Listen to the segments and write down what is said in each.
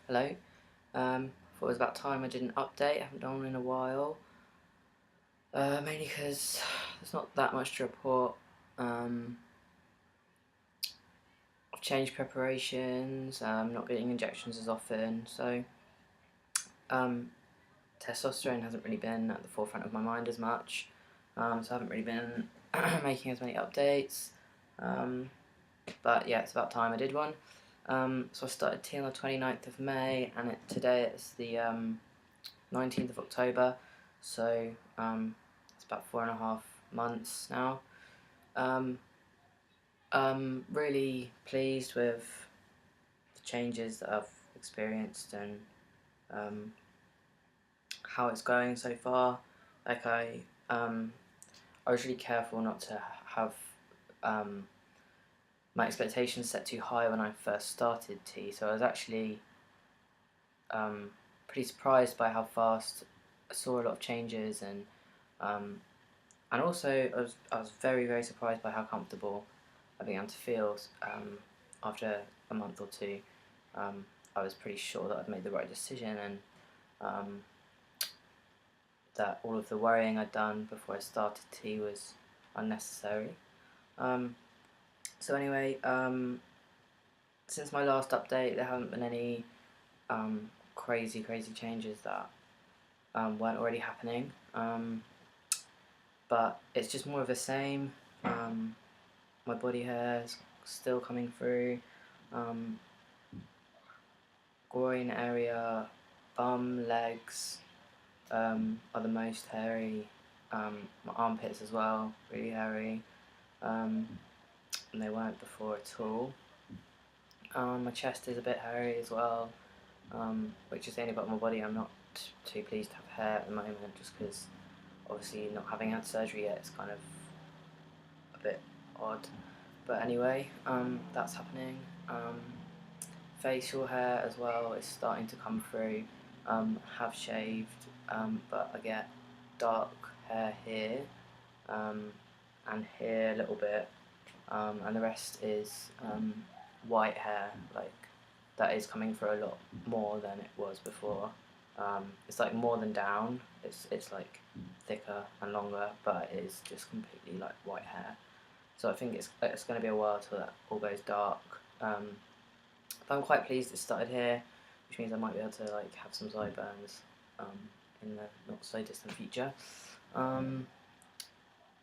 Hello. Thought it was about time I did an update. I haven't done one in a while. Mainly because there's not that much to report. I've changed preparations. Not getting injections as often. So um, testosterone hasn't really been at the forefront of my mind as much. So I haven't really been making as many updates. But yeah, it's about time I did one. So I started tea on the 29th of May, and today it's the 19th of October, so it's about 4.5 months now. Um, I'm really pleased with the changes that I've experienced and um, how it's going so far. Like I was really careful not to have um, my expectations set too high when I first started tea, so I was actually um, pretty surprised by how fast I saw a lot of changes, um, and also I was very very surprised by how comfortable I began to feel after a month or two. I was pretty sure that I'd made the right decision, and um, that all of the worrying I'd done before I started tea was unnecessary. Um, so anyway, since my last update, there haven't been any crazy changes that weren't already happening. But it's just more of the same. My body hair is still coming through. Um, Groin area, bum, legs are the most hairy. My armpits as well, really hairy. Um, and they weren't before at all. My chest is a bit hairy as well, which is the only part of my body I'm not too pleased to have hair at the moment, just because obviously not having had surgery yet is kind of a bit odd. But anyway, that's happening. Facial hair as well is starting to come through. Have shaved, but I get dark hair here and here a little bit, and the rest is white hair. Like that is coming through a lot more than it was before. It's like more than down. It's like thicker and longer, but it is just completely like white hair. So I think it's going to be a while till that all goes dark. But I'm quite pleased it started here, which means I might be able to like have some sideburns in the not so distant future. Um,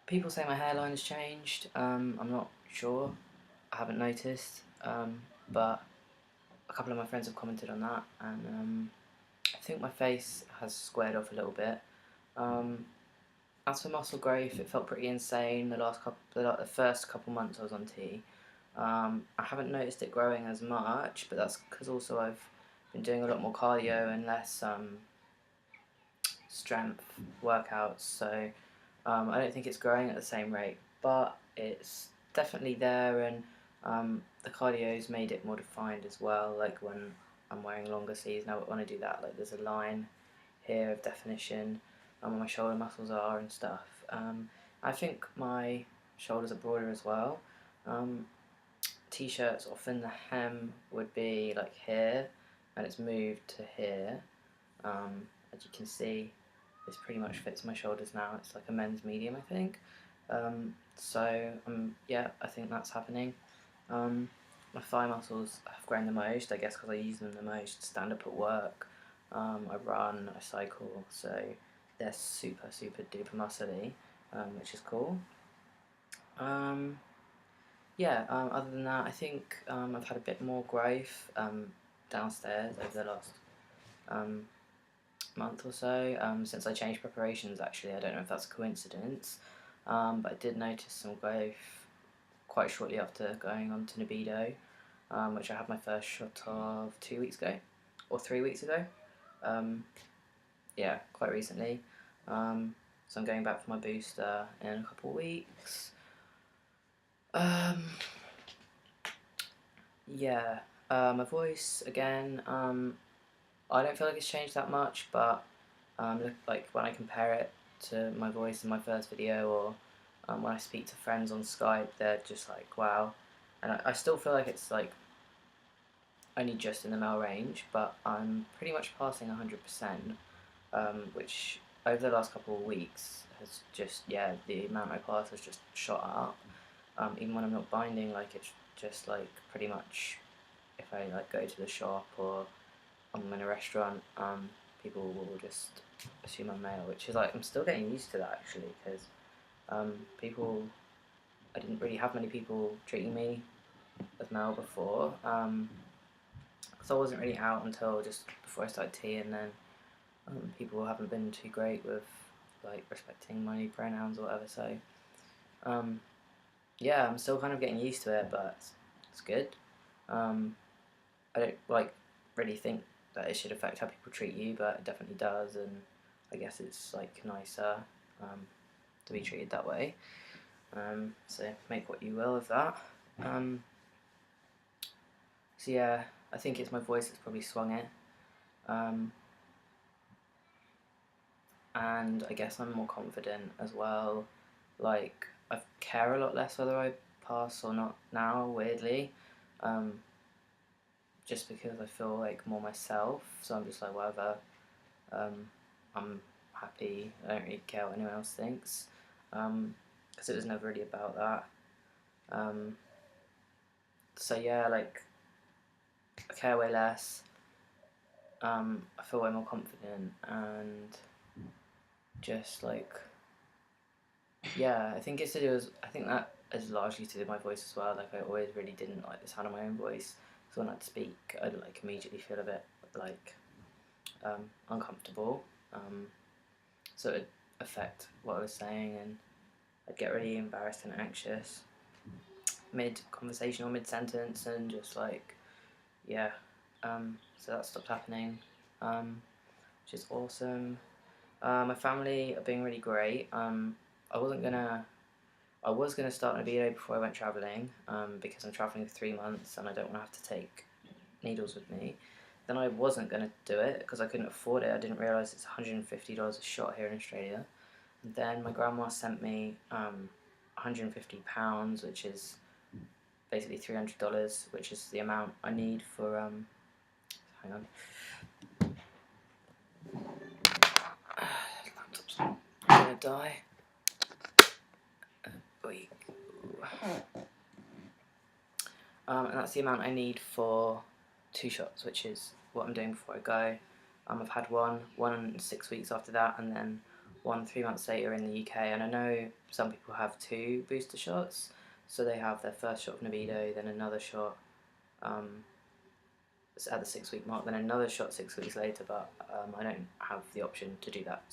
People say my hairline has changed. I'm not sure. I haven't noticed, but a couple of my friends have commented on that, and I think my face has squared off a little bit. As for muscle growth, it felt pretty insane the first couple months I was on tea. I haven't noticed it growing as much, but that's because also I've been doing a lot more cardio and less strength workouts, so I don't think it's growing at the same rate, but it's definitely there, and the cardio's made it more defined as well. Like when I'm wearing longer sleeves now, when I do that, like there's a line here of definition where my shoulder muscles are and stuff. I think my shoulders are broader as well. T-shirts, often the hem would be like here, and it's moved to here. As you can see, this pretty much fits my shoulders now. It's like a men's medium, I think. Yeah, I think that's happening. My thigh muscles have grown the most, I guess, because I use them the most. Stand up at work. I run, I cycle, so they're super duper muscly, which is cool. Yeah, other than that, I think I've had a bit more growth downstairs over the last month or so, since I changed preparations actually. I don't know if that's a coincidence, but I did notice some growth quite shortly after going on to Nebido, which I had my first shot of 2 weeks ago, or 3 weeks ago. Yeah, quite recently. So I'm going back for my booster in a couple of weeks. Yeah, my voice again. I don't feel like it's changed that much, but like when I compare it to my voice in my first video, or when I speak to friends on Skype, they're just like, wow. And I still feel like it's like only just in the male range, but I'm pretty much passing 100%, which over the last couple of weeks has just, yeah, the amount I pass has just shot up. Even when I'm not binding, like it's just like pretty much if I like go to the shop or I'm in a restaurant, people will just assume I'm male, which is like I'm still getting used to that actually, because people, I didn't really have many people treating me as male before, because I wasn't really out until just before I started tea, and then people haven't been too great with like respecting my pronouns or whatever. So yeah, I'm still kind of getting used to it, but it's good. Um, I don't like really think that it should affect how people treat you, but it definitely does, and I guess it's like nicer to be treated that way. So make what you will of that. So yeah, I think it's my voice that's probably swung it. And I guess I'm more confident as well. Like, I care a lot less whether I pass or not now, weirdly. Um, just because I feel like more myself, so I'm just like, whatever. I'm happy, I don't really care what anyone else thinks. Because it was never really about that. So yeah, like, I care way less. I feel way more confident, and just like, yeah, I think it's to do with, I think that is largely to do with my voice as well. Like I always really didn't like the sound of my own voice, so when I'd speak, I'd like immediately feel a bit like uncomfortable. So it'd affect what I was saying, and I'd get really embarrassed and anxious mid conversation or mid sentence, and just like, yeah. So that stopped happening, which is awesome. My family are being really great. I wasn't gonna I was going to start Nebido before I went travelling, because I'm travelling for 3 months and I don't want to have to take needles with me. Then I wasn't going to do it because I couldn't afford it. I didn't realise it's $150 a shot here in Australia. And then my grandma sent me £150, which is basically $300, which is the amount I need for, hang on. Laptop's going to die. And that's the amount I need for 2 shots, which is what I'm doing before I go. I've had one 6 weeks after that, and then one 3 months later in the UK. And I know some people have 2 booster shots, so they have their first shot of Nebido, then another shot at the 6 week mark, then another shot 6 weeks later. But I don't have the option to do that.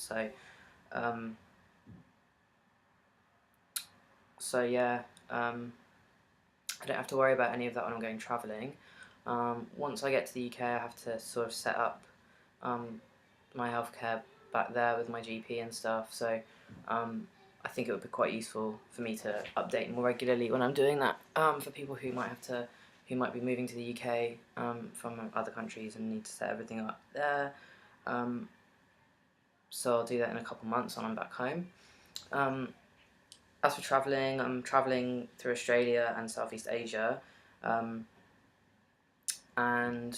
So yeah. I don't have to worry about any of that when I'm going travelling. Once I get to the UK, I have to sort of set up my healthcare back there with my GP and stuff. So I think it would be quite useful for me to update more regularly when I'm doing that, for people who might be moving to the UK from other countries and need to set everything up there. So I'll do that in a couple months when I'm back home. As for travelling, I'm travelling through Australia and Southeast Asia, and I'm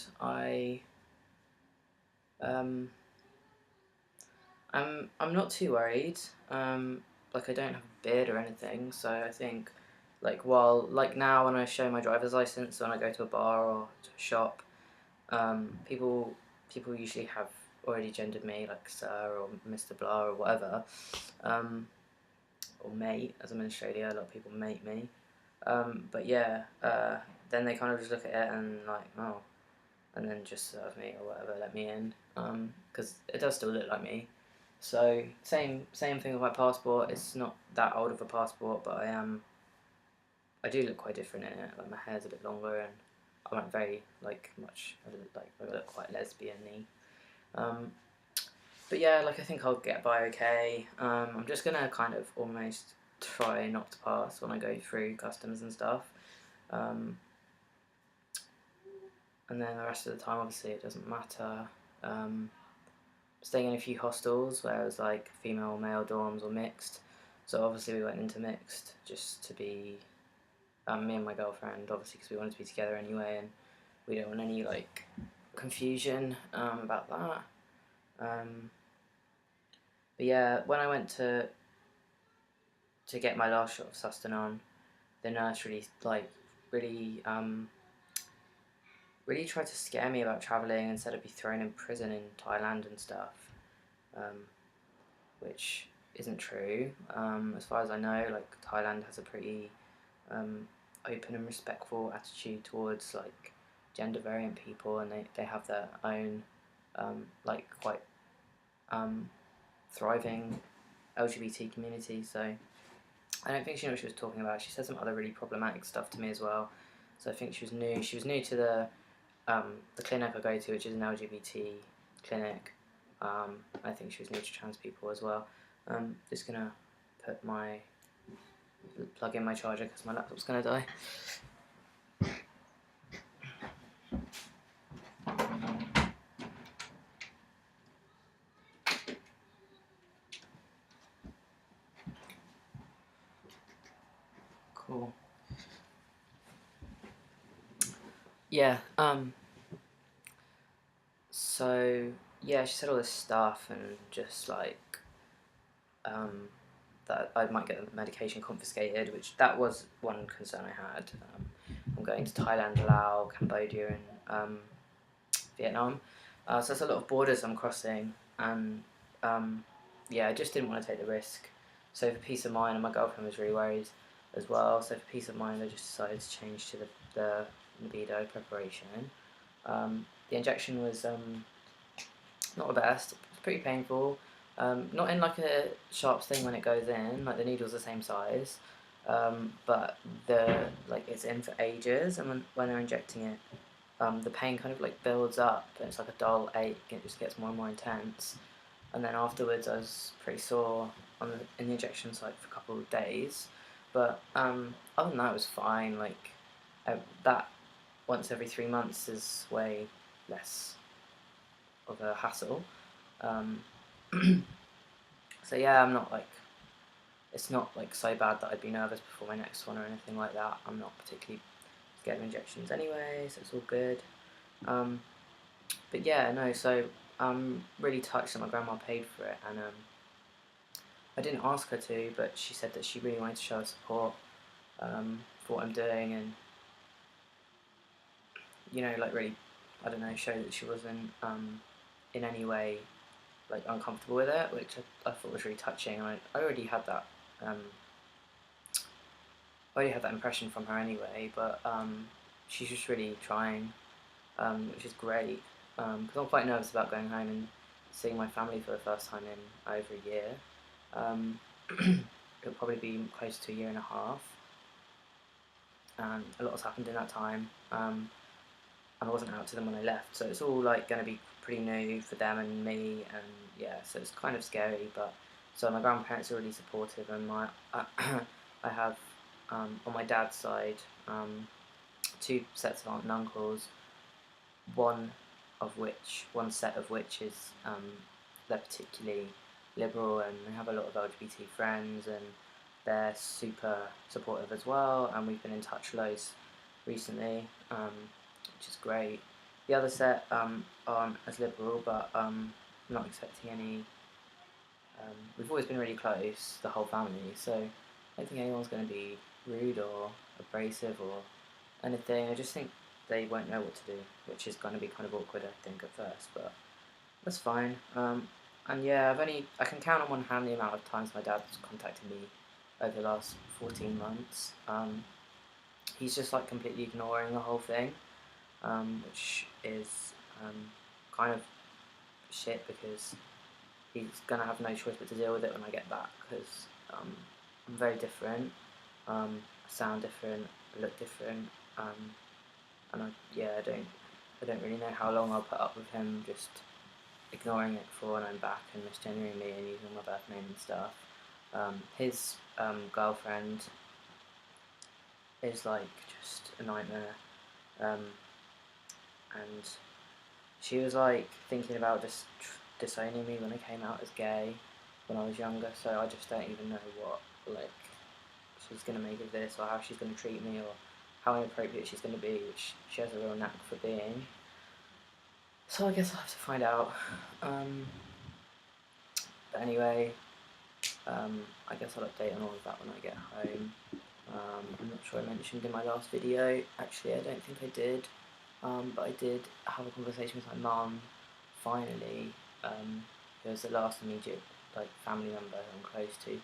not too worried. Like I don't have a beard or anything, so I think like now when I show my driver's license, when I go to a bar or to a shop, people usually have already gendered me like sir or Mr. Blah or whatever. Or mate, as I'm in Australia, a lot of people mate me. But yeah, then they kind of just look at it and like, oh, and then just serve me or whatever, let me in, because it does still look like me. So same thing with my passport. It's not that old of a passport, but I do look quite different in it. Like my hair's a bit longer, and I'm not very like much. I look quite lesbian-y. But yeah, like I think I'll get by okay. I'm just gonna kind of almost try not to pass when I go through customs and stuff. And then the rest of the time, obviously, it doesn't matter. Staying in a few hostels where it was like female, male dorms or mixed. So obviously we went into mixed just to be me and my girlfriend, obviously because we wanted to be together anyway, and we don't want any like confusion about that. But yeah, when I went to get my last shot of Sustanon, the nurse really really tried to scare me about travelling and said I'd be thrown in prison in Thailand and stuff, which isn't true. As far as I know, like Thailand has a pretty open and respectful attitude towards like gender variant people, and they have their own like quite thriving LGBT community. So I don't think she knew what she was talking about. She said some other really problematic stuff to me as well. So I think she was new. She was new to the clinic I go to, which is an LGBT clinic. I think she was new to trans people as well. Just gonna plug in my charger because my laptop's gonna die. Cool. Yeah. So yeah, she said all this stuff and just like that I might get the medication confiscated, which that was one concern I had. I'm going to Thailand, Laos, Cambodia, and Vietnam. So there's a lot of borders I'm crossing, and yeah, I just didn't want to take the risk. So for peace of mind, and my girlfriend was really worried as well. So for peace of mind, I just decided to change to the Nebido preparation. The injection was not the best. It's pretty painful. Not in like a sharp thing when it goes in. Like the needle's the same size, but it's in for ages, and when they're injecting it, the pain kind of like builds up, and it's like a dull ache. It just gets more and more intense, and then afterwards I was pretty sore in the injection site for a couple of days, but other than that it was fine. Like that once every 3 months is way less of a hassle. So yeah, it's not like so bad that I'd be nervous before my next one or anything like that. I'm not particularly scared of injections anyway, so it's all good. But yeah, no, so I'm really touched that my grandma paid for it, and I didn't ask her to, but she said that she really wanted to show her support for what I'm doing, and like really, I don't know, show that she wasn't in any way like uncomfortable with it, which I thought was really touching. I already had that impression from her anyway, but she's just really trying, which is great. Because I'm quite nervous about going home and seeing my family for the first time in over a year. It'll probably be close to a year and a half, and a lot has happened in that time. I wasn't out to them when I left, so it's all like going to be pretty new for them and me, and yeah, so it's kind of scary. But so my grandparents are really supportive, and my I have on my dad's side 2 sets of aunt and uncles, one set of which is they're particularly liberal, and they have a lot of LGBT friends, and they're super supportive as well, and we've been in touch loads recently, which is great. The other set aren't as liberal, but I'm not expecting any. We've always been really close, the whole family, so I don't think anyone's going to be rude or abrasive or anything. I just think they won't know what to do, which is going to be kind of awkward, I think, at first, but that's fine. And yeah, I can count on one hand the amount of times my dad's contacted me over the last 14 months. He's just like completely ignoring the whole thing, which is kind of shit, because he's gonna have no choice but to deal with it when I get back, because I'm very different, I sound different, I look different, and I don't really know how long I'll put up with him just ignoring it for when I'm back and misgendering me and using my birth name and stuff. His girlfriend is like just a nightmare, and she was like thinking about just disowning me when I came out as gay when I was younger, so I just don't even know what like she's gonna make of this, or how she's gonna treat me, or how inappropriate she's going to be, which she has a real knack for being. So I guess I'll have to find out. But anyway, I guess I'll update on all of that when I get home. I'm not sure I mentioned in my last video, actually I don't think I did, but I did have a conversation with my mum, finally, who was the last immediate family member who I'm close to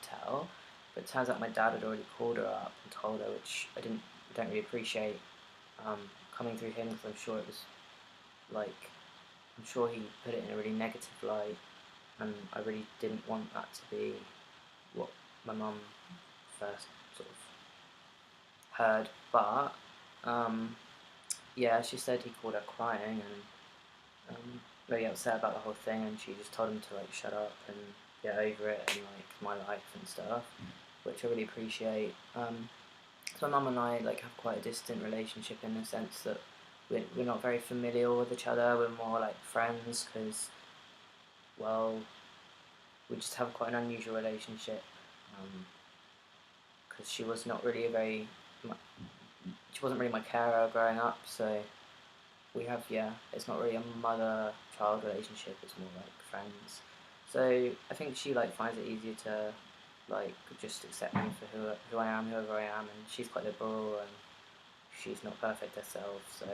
tell, but it turns out my dad had already called her up and told her, which I don't really appreciate, coming through him, because I'm sure it was, I'm sure he put it in a really negative light, and I really didn't want that to be what my mum first sort of heard, but yeah, she said he called her crying and really upset about the whole thing, and she just told him to shut up and get over it and my life and stuff, which I really appreciate. So my mum and I have quite a distant relationship, in the sense that we're not very familiar with each other. We're more like friends, because, well, we just have quite an unusual relationship, because she was not really she wasn't really my carer growing up, so we have, it's not really a mother-child relationship, it's more like friends. So I think she finds it easier to just accept me for who I am, whoever I am, and she's quite liberal and she's not perfect herself, so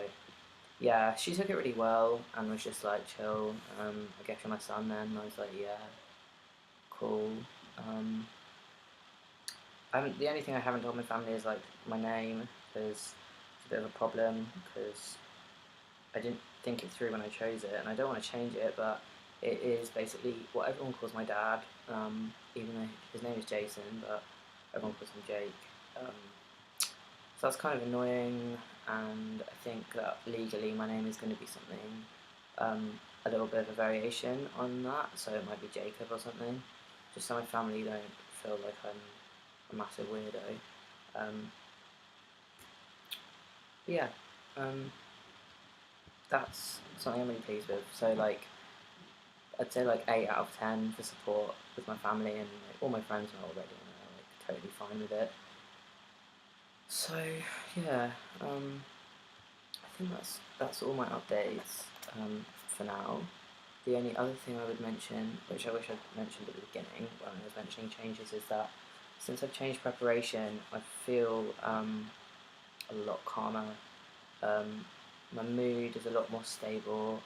yeah, she took it really well and was just chill. I guess you're my son then, and I was like, yeah, cool. The only thing I haven't told my family is my name, because it's a bit of a problem, because I didn't think it through when I chose it, and I don't want to change it, but it is basically what everyone calls my dad, even though his name is Jason, but everyone calls him Jake. So that's kind of annoying, and I think that legally my name is going to be something, a little bit of a variation on that, so it might be Jacob or something, just so my family don't feel like I'm a massive weirdo. Yeah, that's something I'm really pleased with. So I'd say 8 out of 10 for support with my family, and all my friends are already, and they're totally fine with it. So yeah, I think that's all my updates for now. The only other thing I would mention, which I wish I'd mentioned at the beginning when I was mentioning changes, is that since I've changed preparation, I feel a lot calmer. My mood is a lot more stable,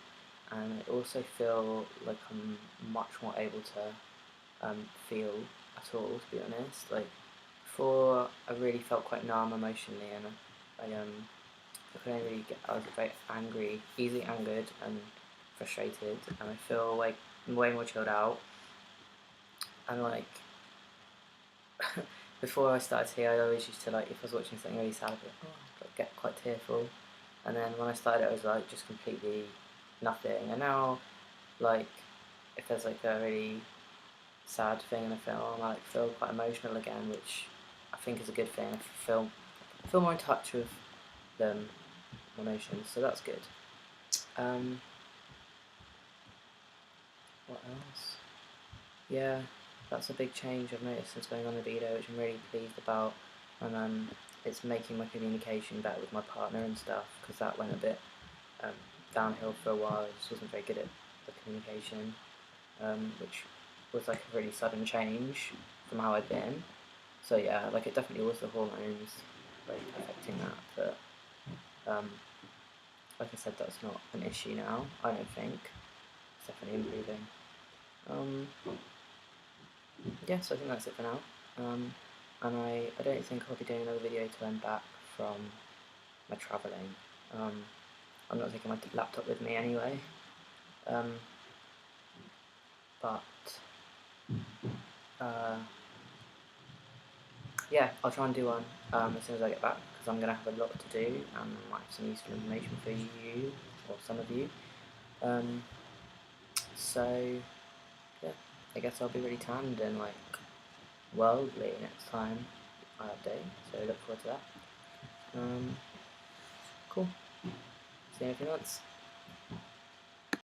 and I also feel like I'm much more able to feel at all, to be honest. Before, I really felt quite numb emotionally, and I couldn't really I was very angry, easily angered and frustrated, and I feel way more chilled out. And before I started here, I always used to if I was watching something really sad, I'd get quite tearful. And then when I started, it was just completely nothing. And now, if there's a really sad thing in a film, I feel quite emotional again, which I think is a good thing. I feel more in touch with them emotions, so that's good. What else? Yeah, that's a big change I've noticed since going on Nebido, which I'm really pleased about, and it's making my communication better with my partner and stuff, because that went a bit downhill for a while. I just wasn't very good at the communication, which was a really sudden change from how I'd been. So yeah, it definitely was the hormones affecting that, but like I said, that's not an issue now, I don't think. It's definitely improving. Yeah, so I think that's it for now. And I don't think I'll be doing another video till I'm back from my travelling. I'm not taking my laptop with me anyway. But yeah, I'll try and do one as soon as I get back, because I'm going to have a lot to do, and I might have some useful information for you, or some of you. So yeah, I guess I'll be really tanned and worldly next time I update, so look forward to that. Cool. See you in a few months.